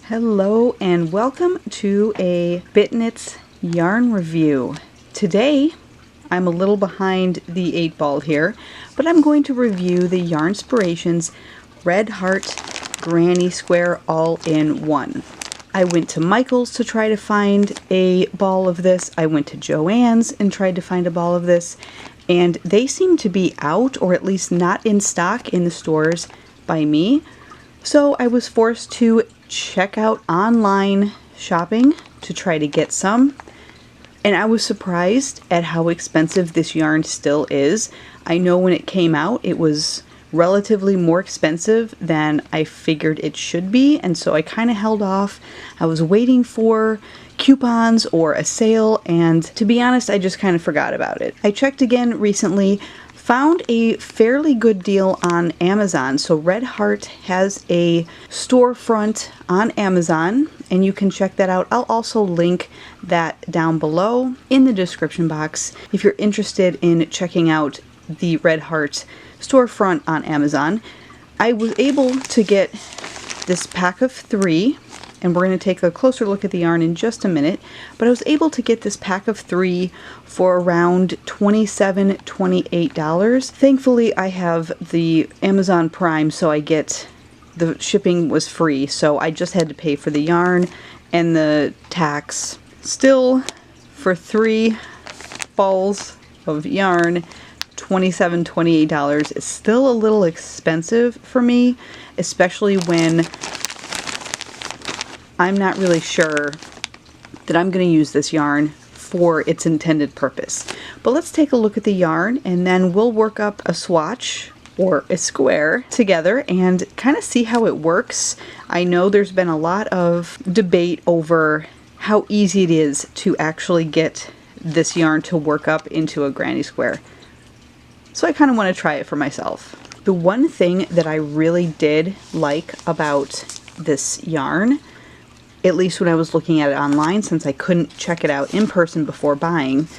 Hello and welcome to a BitKnits yarn review. Today I'm a little behind the 8-ball here, but I'm going to review the Yarnspirations Red Heart Granny Square All-in-One. I went to Michael's to try to find a ball of this. I went to Joann's and tried to find a ball of this, and they seem to be out, or at least not in stock in the stores by me. So I was forced to check out online shopping to try to get some, and I was surprised at how expensive this yarn still is. I know when it came out it was relatively more expensive than I figured it should be, and so I kind of held off. I was waiting for coupons or a sale, and to be honest, I just kind of forgot about it. I checked again recently, found a fairly good deal on Amazon. So Red Heart has a storefront on Amazon, and you can check that out. I'll also link that down below in the description box if you're interested in checking out the Red Heart storefront on Amazon. I was able to get this pack of 3, and we're going to take a closer look at the yarn in just a minute, but I was able to get this pack of 3 for around $27, $28. Thankfully I have the Amazon Prime, so I get the shipping was free, so I just had to pay for the yarn and the tax. Still, for 3 balls of yarn, $27, $28 is still a little expensive for me, especially when I'm not really sure that I'm going to use this yarn for its intended purpose. But let's take a look at the yarn, and then we'll work up a swatch or a square together and kind of see how it works. I know there's been a lot of debate over how easy it is to actually get this yarn to work up into a granny square. So I kind of want to try it for myself. The one thing that I really did like about this yarn, at least when I was looking at it online, since I couldn't check it out in person before buying,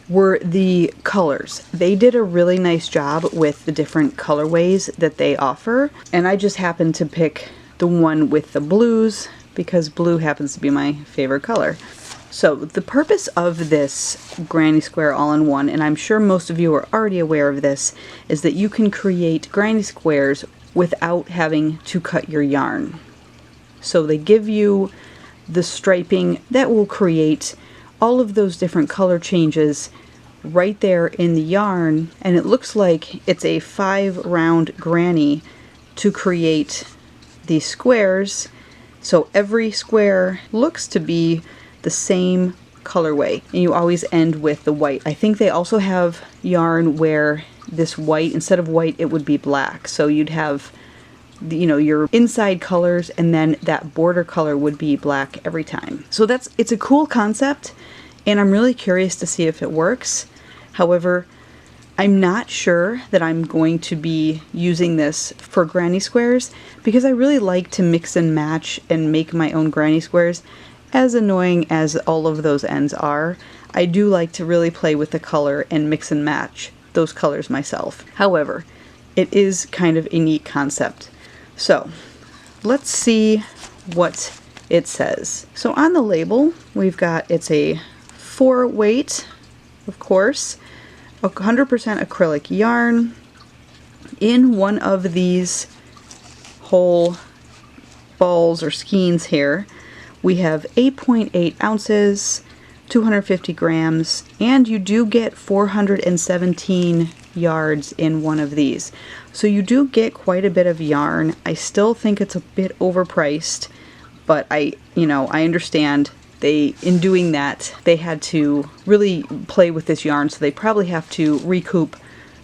were the colors. They did a really nice job with the different colorways that they offer, and I just happened to pick the one with the blues because blue happens to be my favorite color. So the purpose of this Granny Square All-in-One, and I'm sure most of you are already aware of this, is that you can create granny squares without having to cut your yarn. So they give you the striping that will create all of those different color changes right there in the yarn, and it looks like it's a 5-round granny to create these squares. So every square looks to be the same colorway, and you always end with the white. I think they also have yarn where this white, instead of white, it would be black. So you'd have, you know, your inside colors, and then that border color would be black every time. So it's a cool concept, and I'm really curious to see if it works. However, I'm not sure that I'm going to be using this for granny squares, because I really like to mix and match and make my own granny squares. As annoying as all of those ends are, I do like to really play with the color and mix and match those colors myself. However, it is kind of a neat concept. So let's see what it says. So on the label we've got, it's a 4-weight, of course, 100% acrylic yarn in one of these whole balls or skeins here. We have 8.8 ounces, 250 grams, and you do get 417 yards in one of these. So you do get quite a bit of yarn. I still think it's a bit overpriced, but I understand in doing that, they had to really play with this yarn, so they probably have to recoup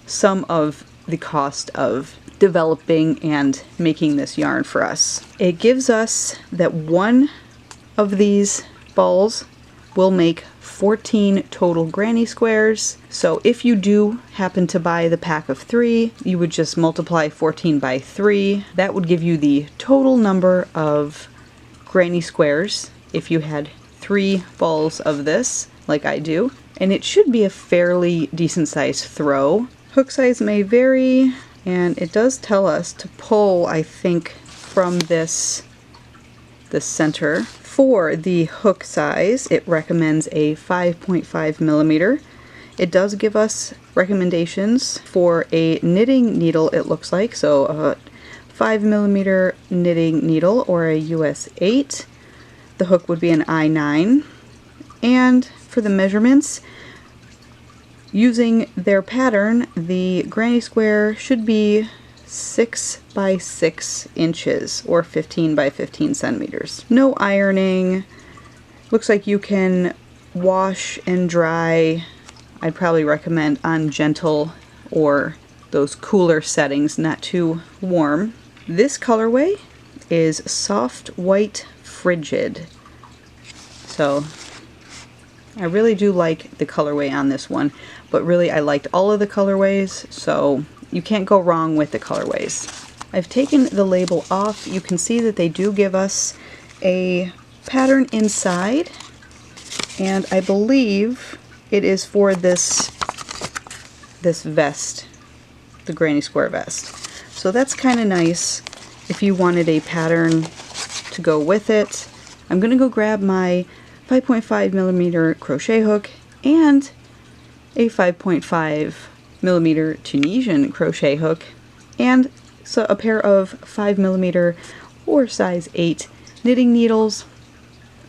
some of the cost of developing and making this yarn for us. It gives us that one of these balls will make 14 total granny squares. So if you do happen to buy the pack of 3, you would just multiply 14 by 3. That would give you the total number of granny squares if you had 3 balls of this, like I do. And it should be a fairly decent sized throw. Hook size may vary, and it does tell us to pull, I think, from this the center. For the hook size, it recommends a 5.5 millimeter. It does give us recommendations for a knitting needle, it looks like, so a 5 millimeter knitting needle or a US 8. The hook would be an I9. And for the measurements, using their pattern, the granny square should be 6 by 6 inches or 15 by 15 centimeters. No ironing. Looks like you can wash and dry. I'd probably recommend on gentle or those cooler settings, not too warm. This colorway is Soft White Frigid. So I really do like the colorway on this one, but really I liked all of the colorways, so you can't go wrong with the colorways. I've taken the label off. You can see that they do give us a pattern inside, and I believe it is for this vest, the granny square vest. So that's kind of nice if you wanted a pattern to go with it. I'm gonna go grab my 5.5 millimeter crochet hook and a 5.5 millimeter Tunisian crochet hook and so a pair of 5 millimeter or size 8 knitting needles,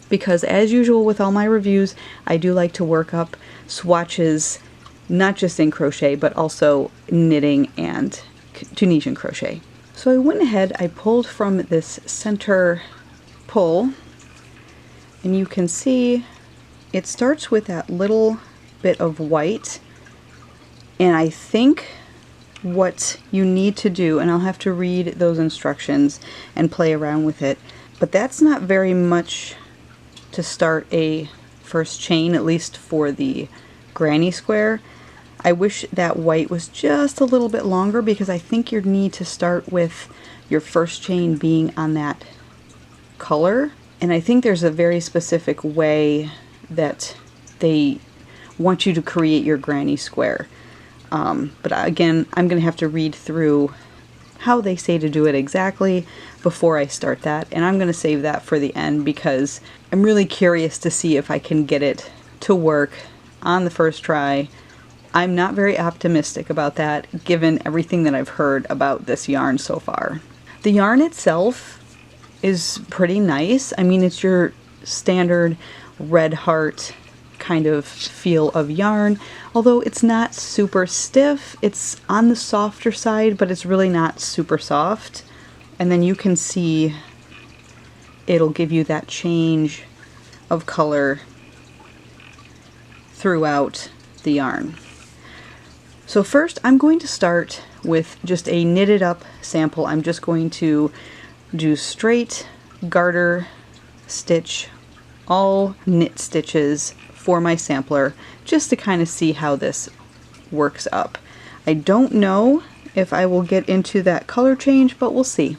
because as usual with all my reviews, I do like to work up swatches not just in crochet but also knitting and Tunisian crochet. So I went ahead, I pulled from this center pull, and you can see it starts with that little bit of white, and I think what you need to do, and I'll have to read those instructions and play around with it, but that's not very much to start a first chain, at least for the granny square. I wish that white was just a little bit longer, because I think you need to start with your first chain being on that color. And I think there's a very specific way that they want you to create your granny square. But again, I'm going to have to read through how they say to do it exactly before I start that. And I'm going to save that for the end, because I'm really curious to see if I can get it to work on the first try. I'm not very optimistic about that, given everything that I've heard about this yarn so far. The yarn itself is pretty nice. I mean, it's your standard Red Heart kind of feel of yarn, although it's not super stiff. It's on the softer side, but it's really not super soft. And then you can see it'll give you that change of color throughout the yarn. So first I'm going to start with just a knitted up sample. I'm just going to do straight garter stitch, all knit stitches for my sampler, just to kind of see how this works up. I don't know if I will get into that color change, but we'll see.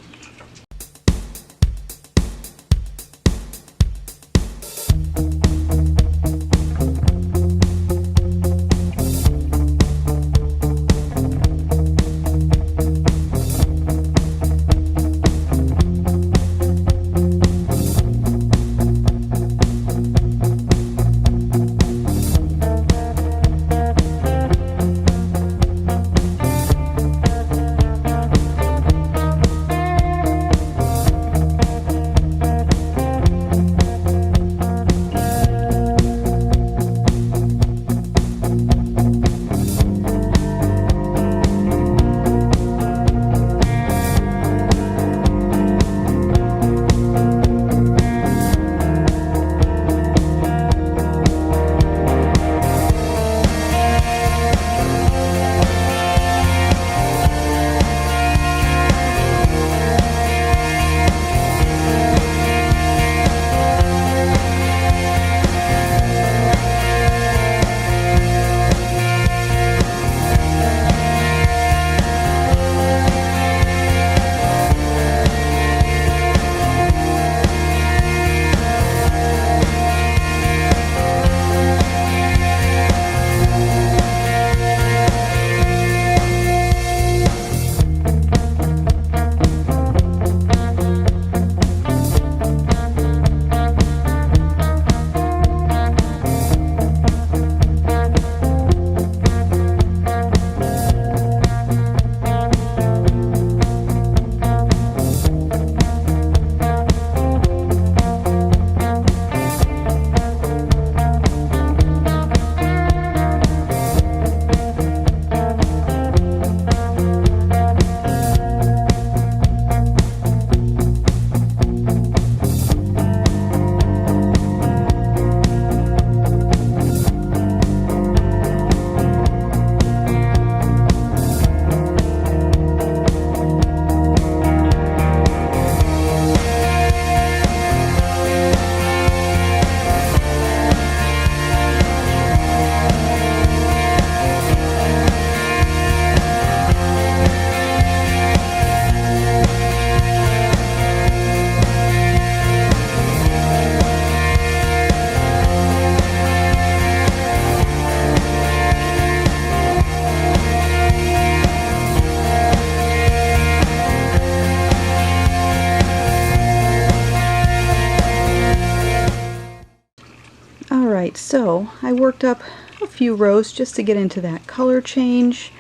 So I worked up a few rows just to get into that color change.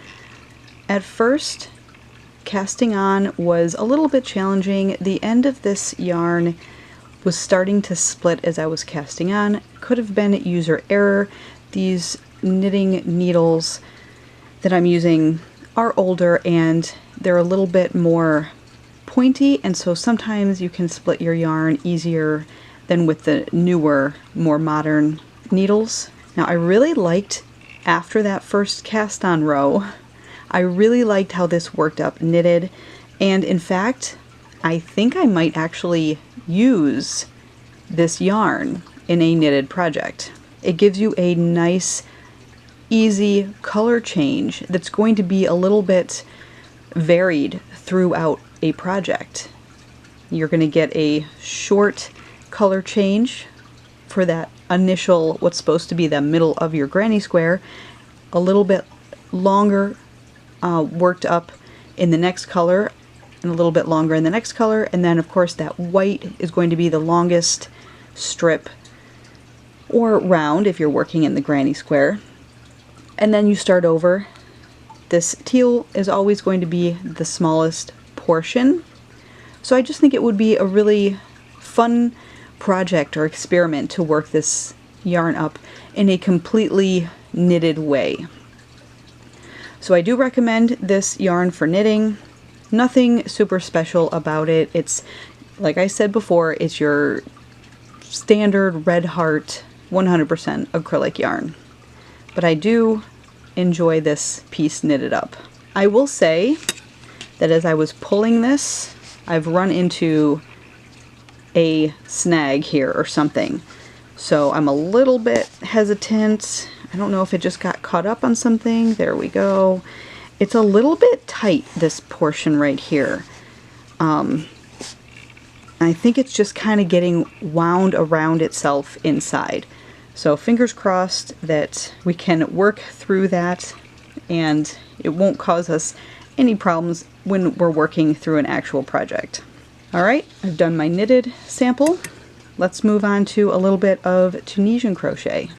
At first, casting on was a little bit challenging. The end of this yarn was starting to split as I was casting on. Could have been user error. These knitting needles that I'm using are older and they're a little bit more pointy, and so sometimes you can split your yarn easier than with the newer, more modern needles. Now I really liked, after that first cast on row, I really liked how this worked up knitted, and in fact I think I might actually use this yarn in a knitted project. It gives you a nice easy color change that's going to be a little bit varied throughout a project. You're going to get a short color change for that initial, what's supposed to be the middle of your granny square, a little bit longer worked up in the next color, and a little bit longer in the next color, and then of course that white is going to be the longest strip or round if you're working in the granny square, and then you start over. This teal is always going to be the smallest portion, so I just think it would be a really fun project or experiment to work this yarn up in a completely knitted way. So I do recommend this yarn for knitting. Nothing super special about it. It's, like I said before, it's your standard Red Heart 100% acrylic yarn. But I do enjoy this piece knitted up. I will say that as I was pulling this, I've run into a snag here or something. So I'm a little bit hesitant. I don't know if it just got caught up on something. There we go. It's a little bit tight, this portion right here. I think it's just kind of getting wound around itself inside. So fingers crossed that we can work through that and it won't cause us any problems when we're working through an actual project. Alright, I've done my knitted sample. Let's move on to a little bit of Tunisian crochet.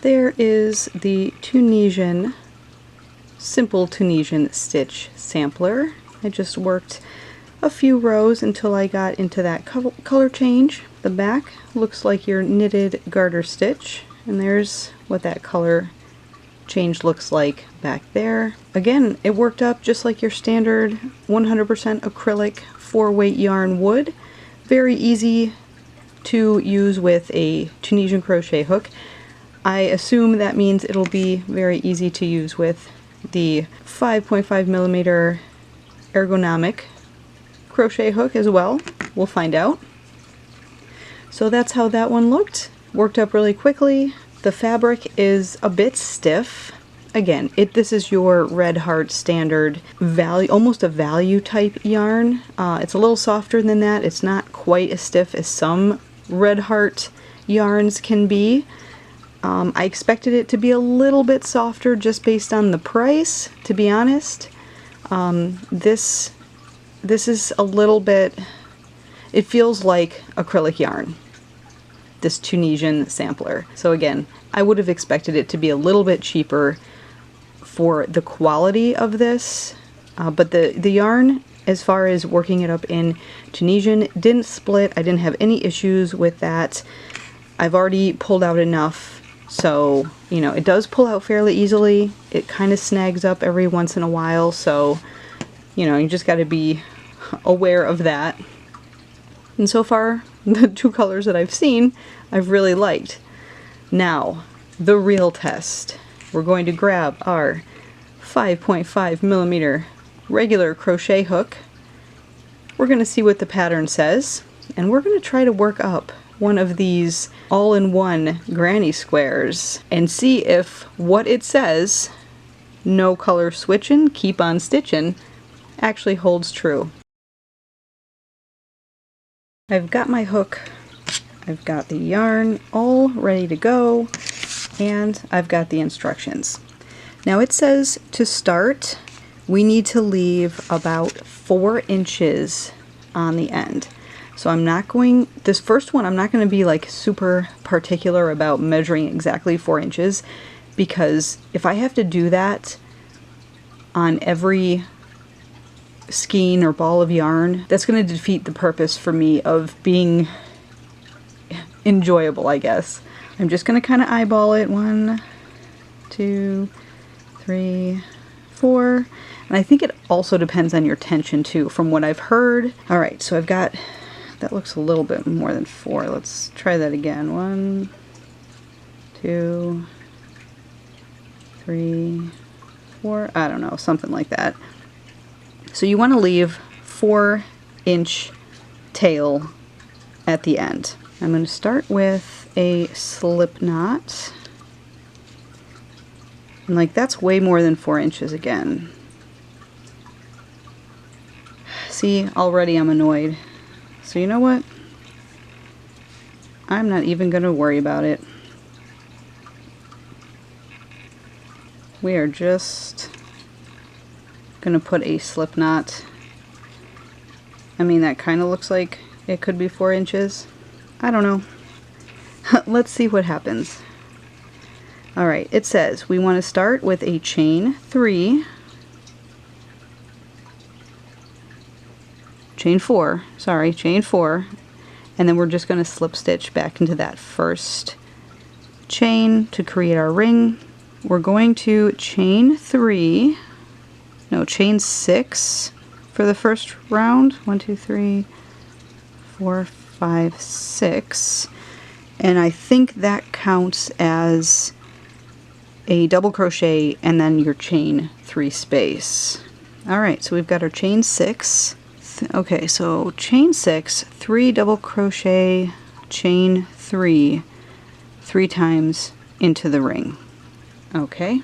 There is the simple Tunisian stitch sampler. I just worked a few rows until I got into that color change. The back looks like your knitted garter stitch, and there's what that color change looks like back there. Again, it worked up just like your standard 100% acrylic 4-weight yarn would. Very easy to use with a Tunisian crochet hook. I assume that means it'll be very easy to use with the 5.5mm ergonomic crochet hook as well. We'll find out. So that's how that one looked. Worked up really quickly. The fabric is a bit stiff. Again, this is your Red Heart standard value, almost a value type yarn. It's a little softer than that. It's not quite as stiff as some Red Heart yarns can be. I expected it to be a little bit softer just based on the price, to be honest. This is a little bit, it feels like acrylic yarn, this Tunisian sampler. So again, I would have expected it to be a little bit cheaper for the quality of this, but the yarn, as far as working it up in Tunisian, didn't split. I didn't have any issues with that. I've already pulled out enough, so you know, it does pull out fairly easily. It kind of snags up every once in a while, so you know, you just got to be aware of that. And so far, the two colors that I've seen, I've really liked. Now, the real test. We're going to grab our 5.5mm regular crochet hook. We're going to see what the pattern says, and we're going to try to work up one of these all-in-one granny squares and see if what it says, no color switching, keep on stitching, actually holds true. I've got my hook, I've got the yarn all ready to go, and I've got the instructions. Now it says to start, we need to leave about 4 inches on the end. So I'm not going, this first one, I'm not going to be like super particular about measuring exactly 4 inches, because if I have to do that on every skein or ball of yarn, that's going to defeat the purpose for me of being enjoyable, I guess. I'm just going to kind of eyeball it. 1, 2, 3, 4. And I think it also depends on your tension too, from what I've heard. Alright, so I've got, that looks a little bit more than 4. Let's try that again. 1, 2, 3, 4. I don't know, something like that. So you want to leave 4-inch tail at the end. I'm going to start with a slip knot. And like, that's way more than 4 inches again. See, already I'm annoyed. So you know what? I'm not even going to worry about it. We are just going to put a slip knot. I mean, that kind of looks like it could be 4 inches. I don't know. Let's see what happens. Alright, it says we want to start with a chain 3, chain 4, and then we're just going to slip stitch back into that first chain to create our ring. We're going to chain 6 for the first round. 1, 2, 3, 4, 5, 6. And I think that counts as a double crochet and then your chain 3 space. Alright, so we've got our chain 6. Okay, so chain 6, 3 double crochet, chain 3, 3 times into the ring. Okay.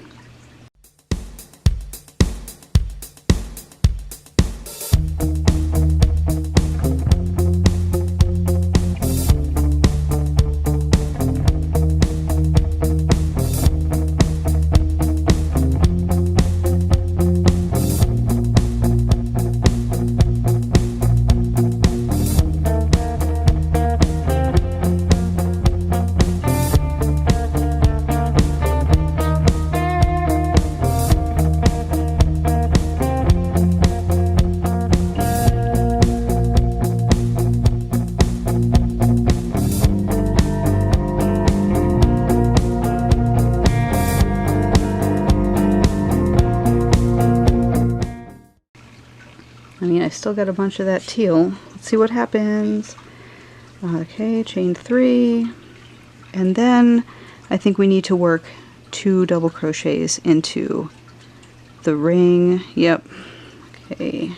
I mean, I still got a bunch of that teal. Let's see what happens. Okay, chain 3. And then I think we need to work 2 double crochets into the ring. Yep. Okay.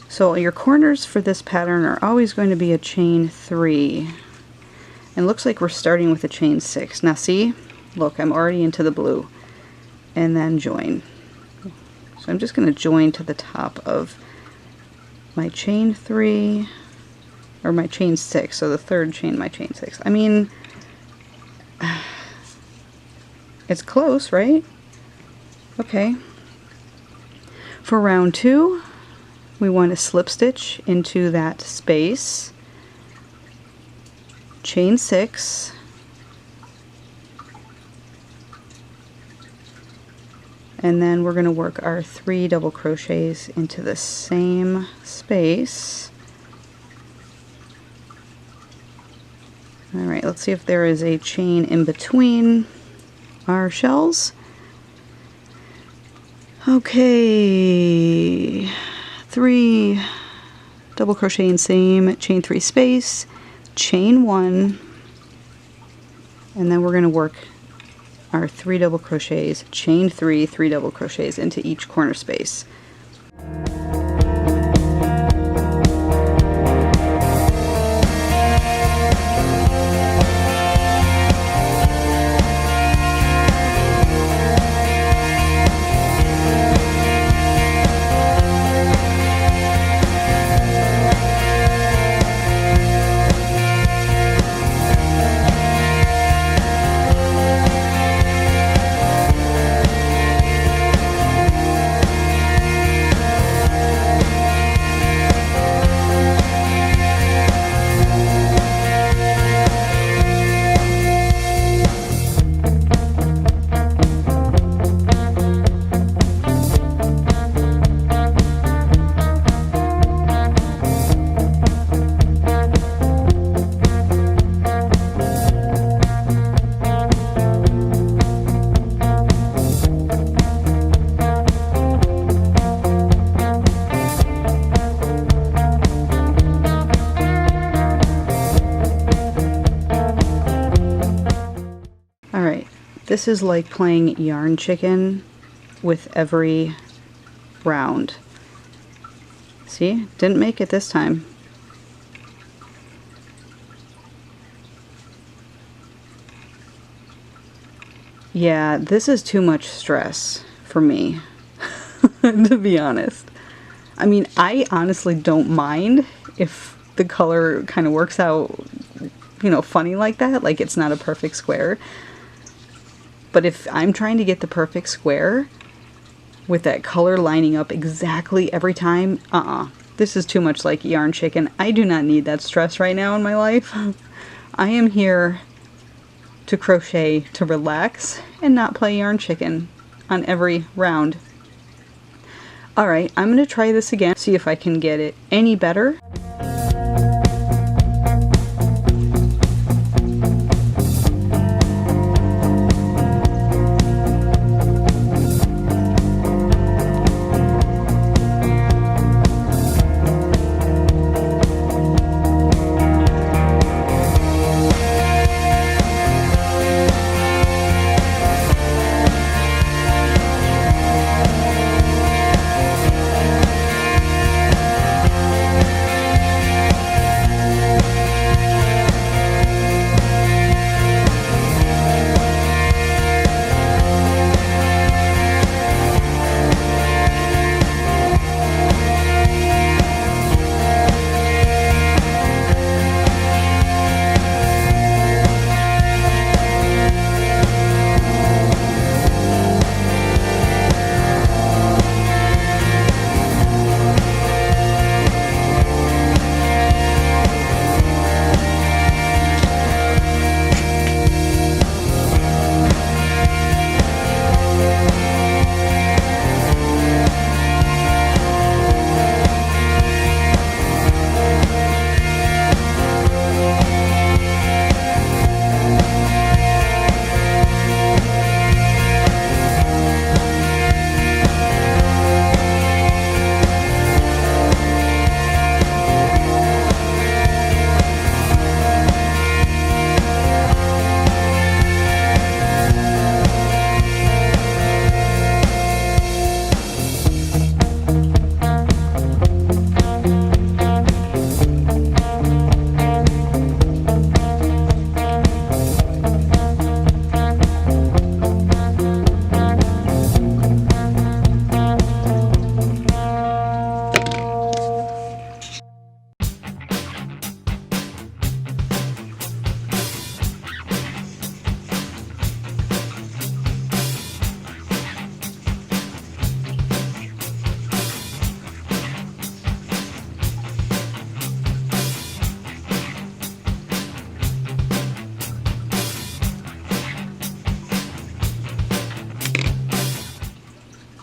So your corners for this pattern are always going to be a chain 3. And it looks like we're starting with a chain 6. Now see, look, I'm already into the blue. And then join. So I'm just going to join to the top of my chain 3, or my chain 6, so the third chain, my chain 6. I mean, it's close, right? Okay. For round 2, we want to slip stitch into that space, chain 6, and then we're going to work our 3 double crochets into the same space. Alright, let's see if there is a chain in between our shells. Okay, 3 double crochet in same chain 3 space, chain 1, and then we're going to work our 3 double crochets, chain 3, 3 double crochets into each corner space. This is like playing yarn chicken with every round. See? Didn't make it this time. Yeah, this is too much stress for me, to be honest. I mean, I honestly don't mind if the color kind of works out, you know, funny like that, like it's not a perfect square. But if I'm trying to get the perfect square with that color lining up exactly every time, this is too much like yarn chicken. I do not need that stress right now in my life. I am here to crochet, to relax, and not play yarn chicken on every round. Alright, I'm going to try this again, see if I can get it any better.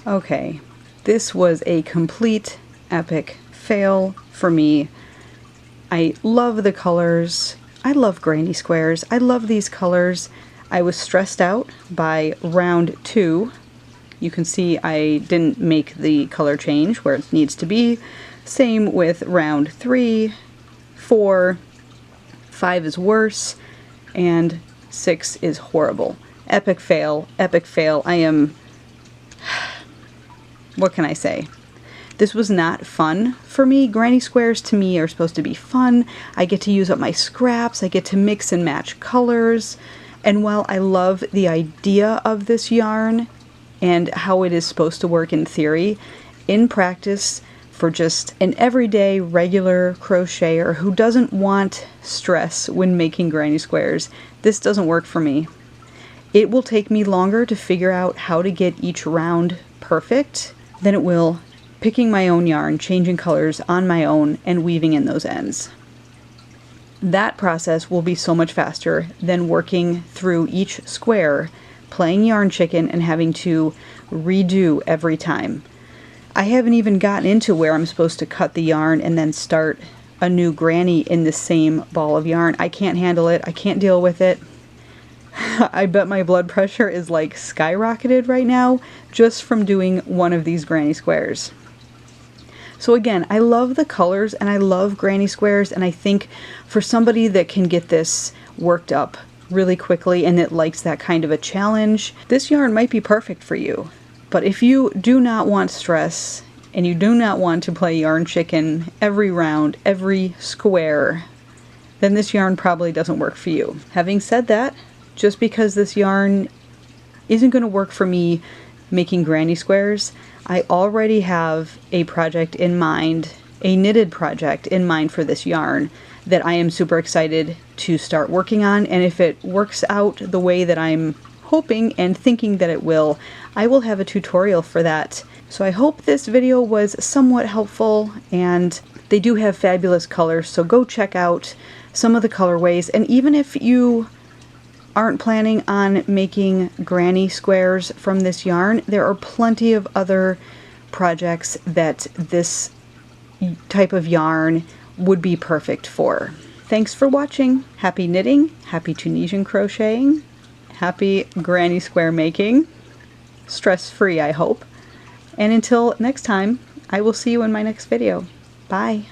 Okay, this was a complete epic fail for me. I love the colors. I love granny squares. I love these colors. I was stressed out by round 2. You can see I didn't make the color change where it needs to be. Same with round 3, 4, 5 is worse, and 6 is horrible. Epic fail, epic fail. I am... What can I say? This was not fun for me. Granny squares to me are supposed to be fun. I get to use up my scraps. I get to mix and match colors. And while I love the idea of this yarn and how it is supposed to work in theory, in practice, for just an everyday regular crocheter who doesn't want stress when making granny squares, this doesn't work for me. It will take me longer to figure out how to get each round perfect than it will picking my own yarn, changing colors on my own, and weaving in those ends. That process will be so much faster than working through each square, playing yarn chicken, and having to redo every time. I haven't even gotten into where I'm supposed to cut the yarn and then start a new granny in the same ball of yarn. I can't handle it. I can't deal with it. I bet my blood pressure is like skyrocketed right now just from doing one of these granny squares. So again, I love the colors and I love granny squares, and I think for somebody that can get this worked up really quickly and that likes that kind of a challenge, this yarn might be perfect for you. But if you do not want stress and you do not want to play yarn chicken every round, every square, then this yarn probably doesn't work for you. Having said that, just because this yarn isn't going to work for me making granny squares, I already have a project in mind, a knitted project in mind for this yarn that I am super excited to start working on, and if it works out the way that I'm hoping and thinking that it will, I will have a tutorial for that. So I hope this video was somewhat helpful, and they do have fabulous colors, so go check out some of the colorways. And even if you aren't planning on making granny squares from this yarn, there are plenty of other projects that this type of yarn would be perfect for. Thanks for watching. Happy knitting, happy Tunisian crocheting, happy granny square making. Stress-free, I hope. And until next time, I will see you in my next video. Bye.